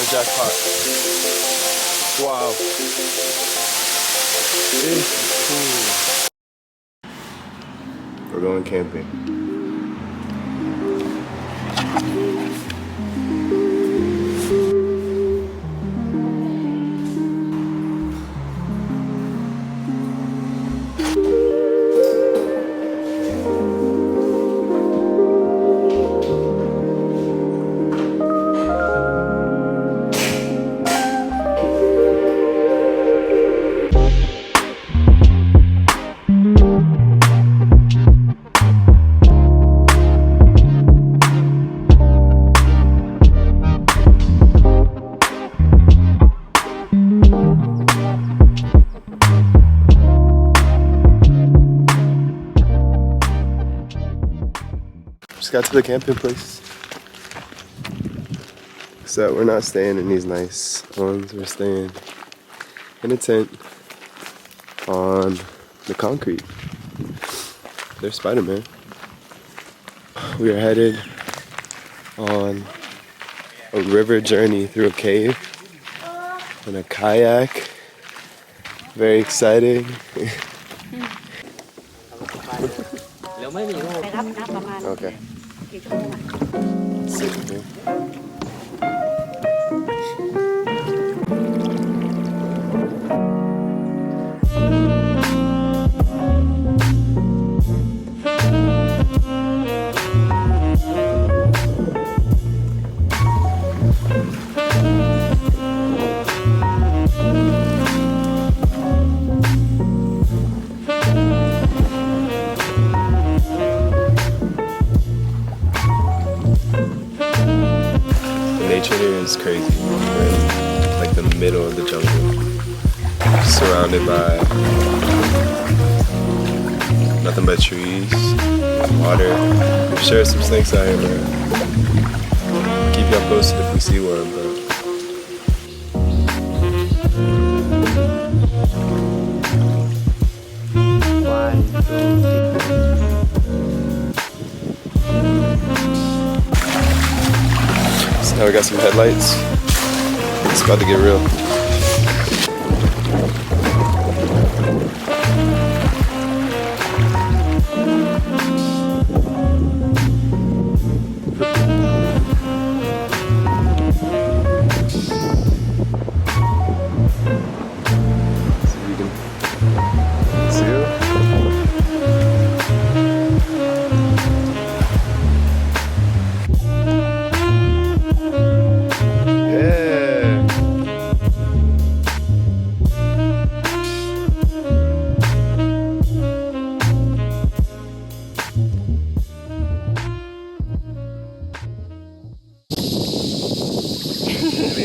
jackpot. Wow. This is cool. We're going camping. Just got to the camping place. So we're not staying in these nice ones. We're staying in a tent on the concrete. There's Spider-Man. We are headed on a river journey through a cave in a kayak. Very exciting. Okay. Sit here. Nature here is crazy. We're in like the middle of the jungle, surrounded by nothing but trees, water. I'm sure some snakes out here, but keep y'all posted if we see one. But now we got some headlights. It's about to get real. See if you can see it.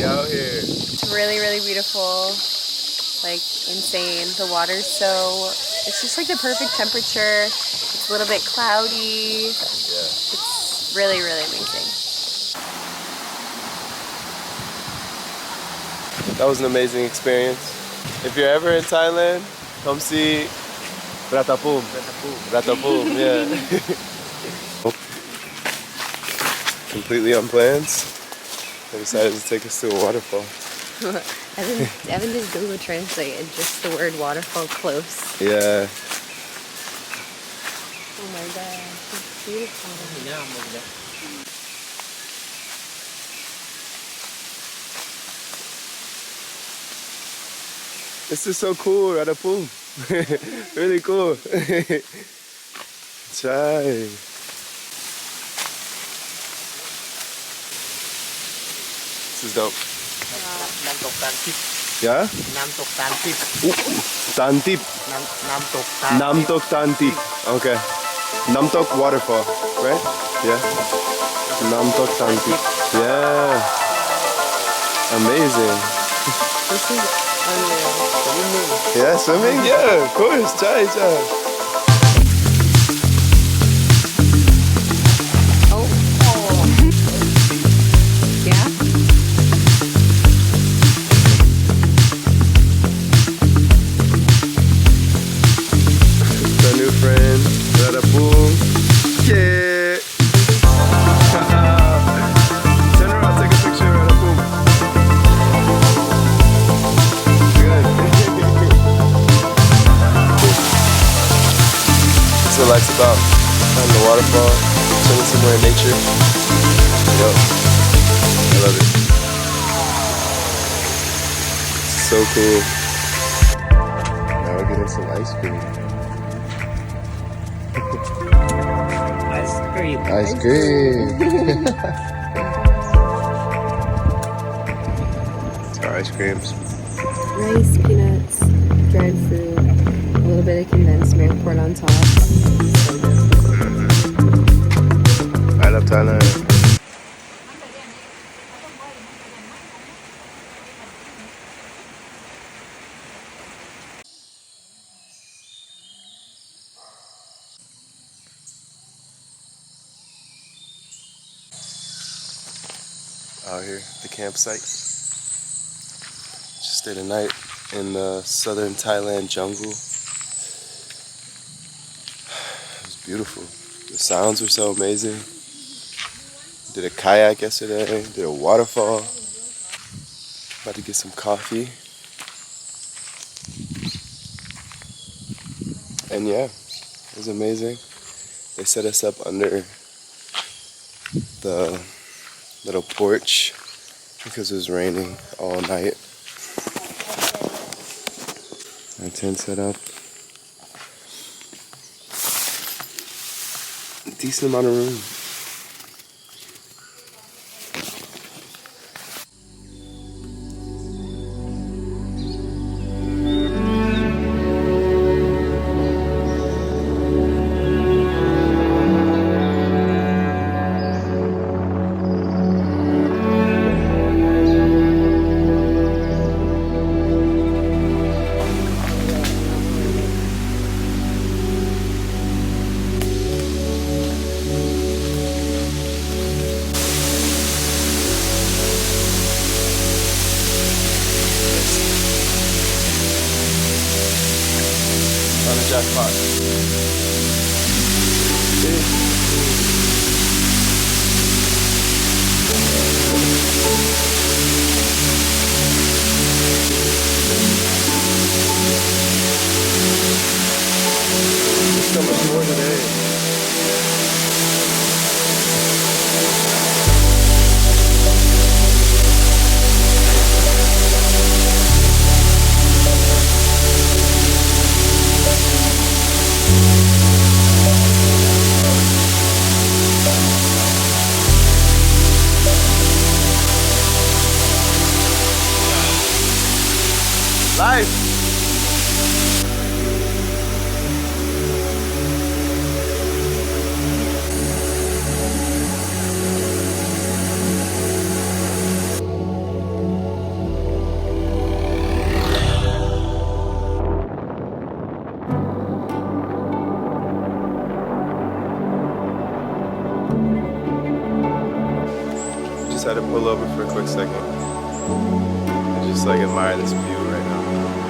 Out here. It's really, really beautiful, like insane. The water's it's just like the perfect temperature. It's a little bit cloudy. Yeah. It's really, really amazing. That was an amazing experience. If you're ever in Thailand, come see Ratapum. Ratapum, yeah. Completely unplanned. They decided to take us to a waterfall. Evan just Google Translate and just the word waterfall close. Yeah. Oh my god, it's beautiful. This is so cool, Radapum. Really cool. Try. This is dope. Yeah? Tantip. Namtok Tantip. Okay. Namtok waterfall, right? Yeah. Namtok Tantip. Yeah. Amazing. This is unreal. Yeah, swimming? Yeah, of course. Chai. That's what I like about finding the waterfall, chilling somewhere in nature. Yup, I love it. It's so cool. Now we're getting some ice cream. Ice cream. Ice cream. It's our ice creams. Rice, peanuts, dried fruit, a little bit of condensed milk poured on top. I love Thailand. Out here at the campsite. Just stayed a night in the Southern Thailand jungle. It was beautiful. The sounds were so amazing. Did a kayak yesterday, did a waterfall. About to get some coffee. And yeah, it was amazing. They set us up under the little porch because it was raining all night. Our tent set up. A decent amount of room. On the jackpot. There's so much more today. Life. Just had to pull over for a quick second and just like admire this view right now.